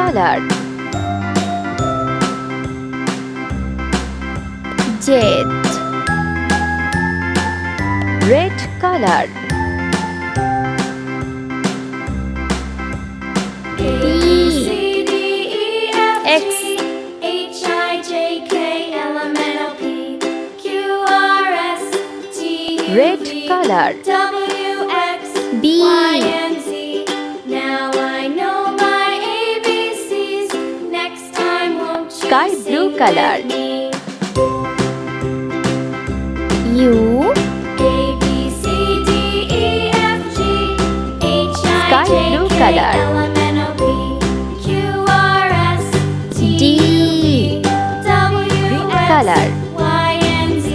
color. Jet, red color. X, H I J K L M N O P Q R S T U red V color. W X B, Y and Z. Now I know my ABCs. Next time won't you sky sing blue color. with me? U, A B C D E F G H sky I J blue K color. L M N O P Q R S T D, U V W green X color. Y and Z.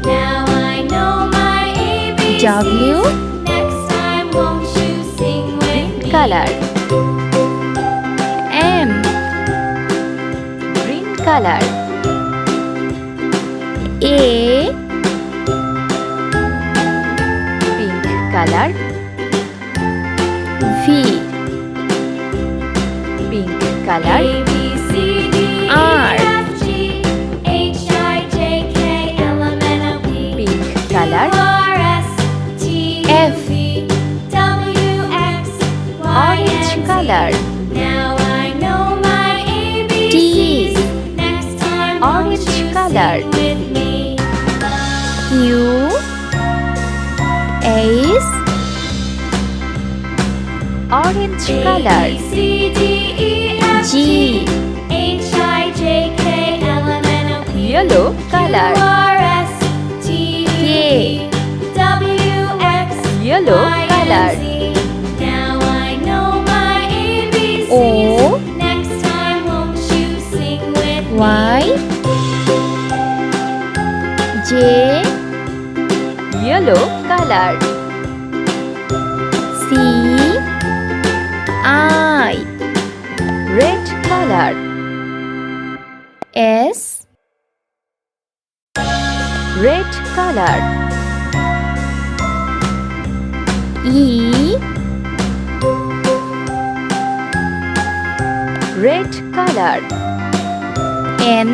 Now I know my ABCs. W, Next time won't you sing with me? color. M, green color. A, pink color. V, pink color. A B C D E R, F G H I J K L M N O P pink color. R S T U V W X Y Orange and Z. color. Now I know my ABCs. T, Next time orange won't you color. sing with me? Q, Ace, orange color. A B C D E F G, H I J K L M N O P yellow color. R S T U V W X Yellow Y color. and Z. Now I know my ABCs. O, Next time won't you sing with me? Y, J, yellow color. C, I, red color. S, red color. E, red color. N,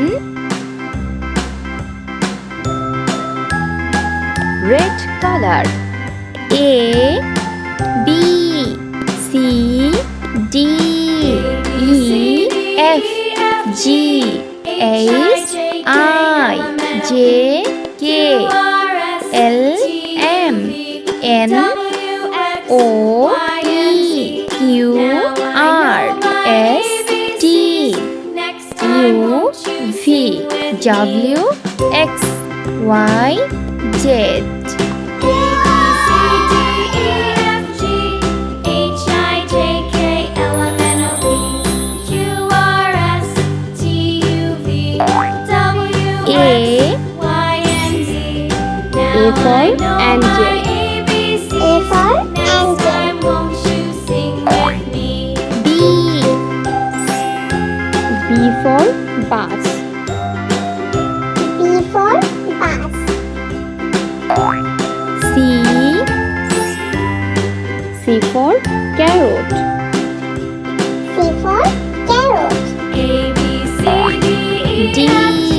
red color. A, B, C, D, E, F, G, H, I, J, K, L, M, N, O, P, Q, R, S, T, U, V, W, X, Y, Z. A for angel. A for angel. Won't you sing with me? B, B for bus. B for bus. C, C for carrot. C for carrot. A B C D E F G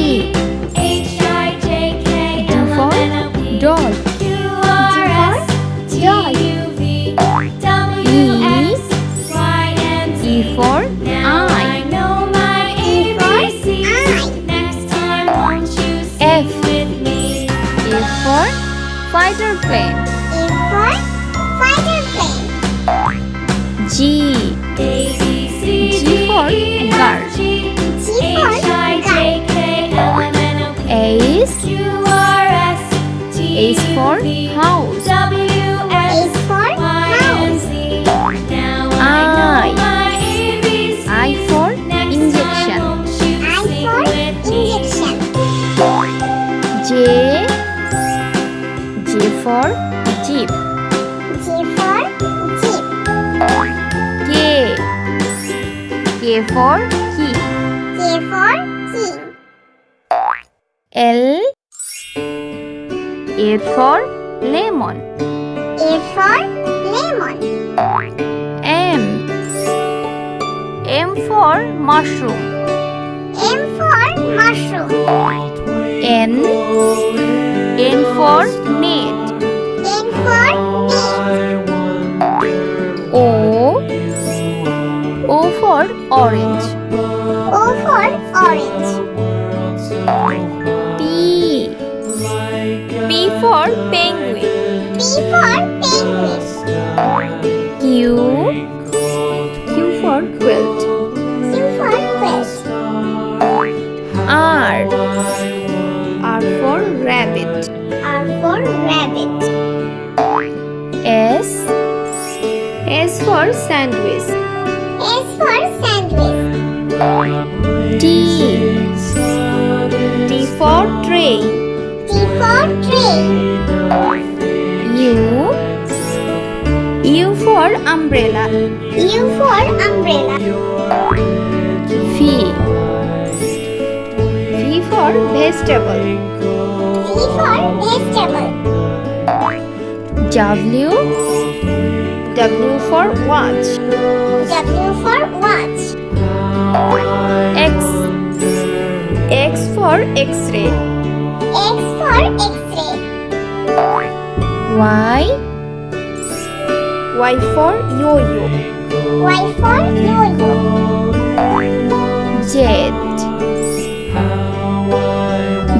H I J K L M N O P Doll. Q R S T U V W X Y and Z. E for Now eye. I know my ABCs. Next time won't you sing F. with me? F for fighter plane. A for fighter plane. G, A B C G D for E guard. F G H I J K L M N O P Ace, Q R S T Ace for U V house. W X Y and Z. Now I know my ABCs. I for Next injection. time won't you sing with me? J, J for jeep. G for jeep. K, K for key. K for key. L, A for lemon. A for lemon. M, M for mushroom. M for mushroom. N for net. N for net. O for orange. O for orange. P for penguin. P for penguin. Q for quilt. Q for quilt. R for rabbit. R for rabbit. S for sandwich. S for sandwich. T for tray. T for tray. U for umbrella. U for umbrella. V for vegetable. V for vegetable. W for watch. W for watch. X for x-ray. X for x-ray. Y for yo-yo. Y for yo-yo.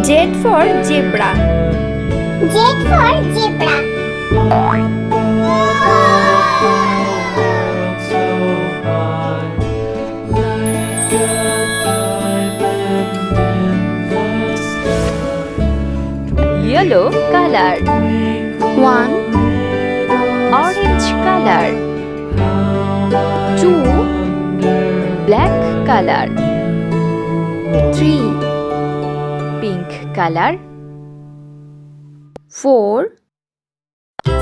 Z for zebra. Z for zebra. Yellow color. 1 orange color. 2 black color. 3 pink color. 4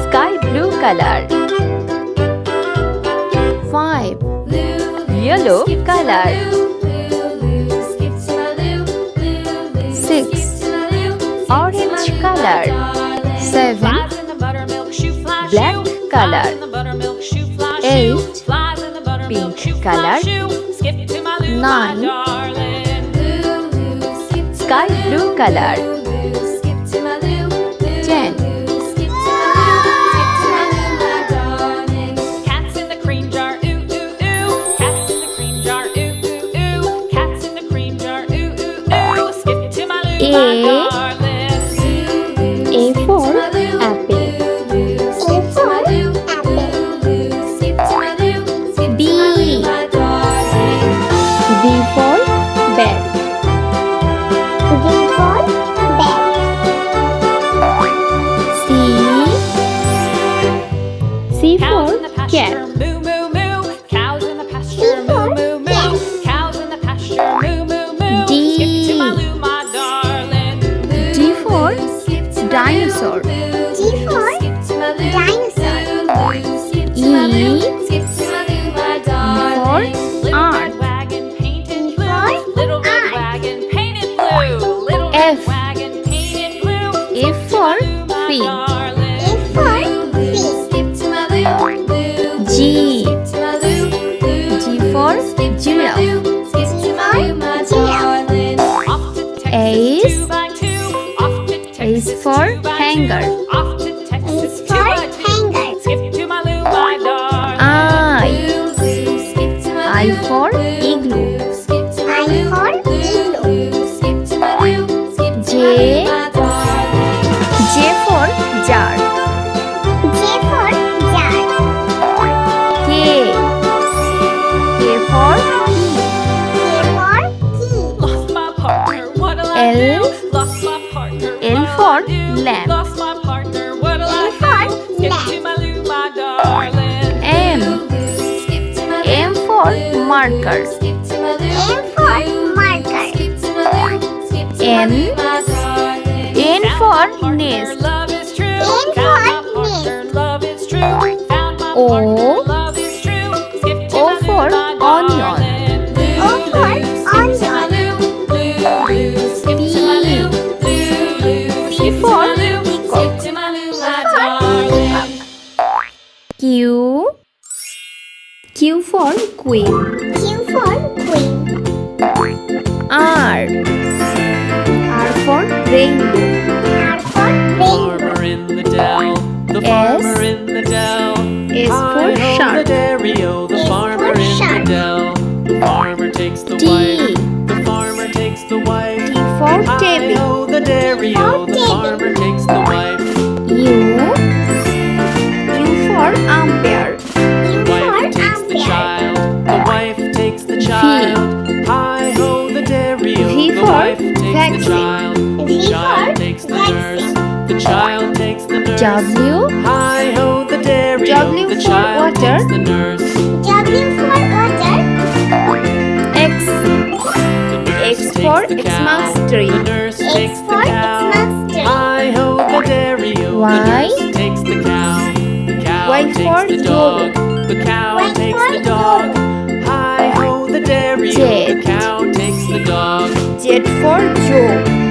sky blue color. 5 yellow color. 6 orange color. 7 black color. 8 pink color. 9 sky blue color. 10 A for apple. A for apple. B for bed. B for bed. C for cat. C for cat. D for dinosaur. D for dinosaur. E for art. F for fish. F for fish. G for giraffe. G for giraffe. H for hanger. H for hanger. I for igloo. I for igloo. J for jar. J for jar. K for key. L for lamp. M for marker. M for marker. N for nest. N for nest. O for onion. O for onion. P for peacock. Q for queen. Q for rainbow. R for rainbow. Farmer in the dell, the S. farmer in the dell. S for Hi-ho, the shark. dairy-o, the S farmer for in the shark. dell. The farmer takes the T. wife, the farmer takes the wife. T for table. Hi-ho, the dairy-o, the table. farmer takes the wife. U. U for umpire. U Wife for takes the umpire. child, the wife takes the child. Hi-ho, the dairy-o, V the for wife takes the vaccine. child. V The child for takes the vaccine. nurse, the child takes the nurse. W. Hi-ho, the dairy-o, W the for child water. takes the nurse. W for water. X. The nurse X takes for the cow, Xmas tree. the nurse X takes the for cow. Xmas tree. Hi-ho, the dairy-o, the Y. nurse takes the cow. The cow Y for takes the yellow. dog, the cow Y takes for the dog. Hi-ho, the dairy-o, Z. the cow takes the dog. Z for Joe.